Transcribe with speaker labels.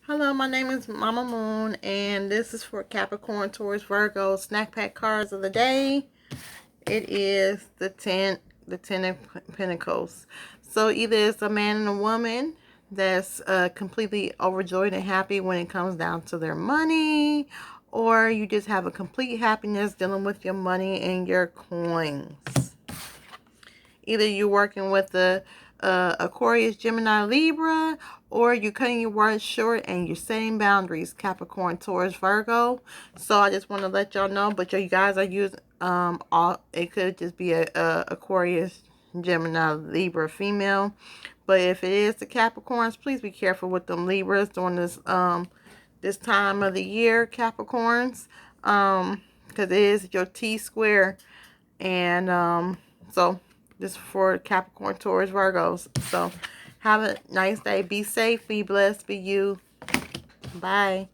Speaker 1: Hello, my name is Mama Moon, and this is for Capricorn, Taurus, Virgo snack pack cards of the day. It is the ten of Pentacles. So either it's a man and a woman that's completely overjoyed and happy when it comes down to their money, or you just have a complete happiness dealing with your money and your coins. Either you're working with the Aquarius, Gemini, Libra, or you're cutting your words short and you're setting boundaries, Capricorn, Taurus, Virgo. So I just want to let y'all know, but you guys are using all. It could just be a Aquarius, Gemini, Libra, female. But if it is the Capricorns, please be careful with them Libras during this time of the year, Capricorns, because it is your T square, and so this is for Capricorn, Taurus, Virgos. So have a nice day. Be safe, be blessed, be you. Bye.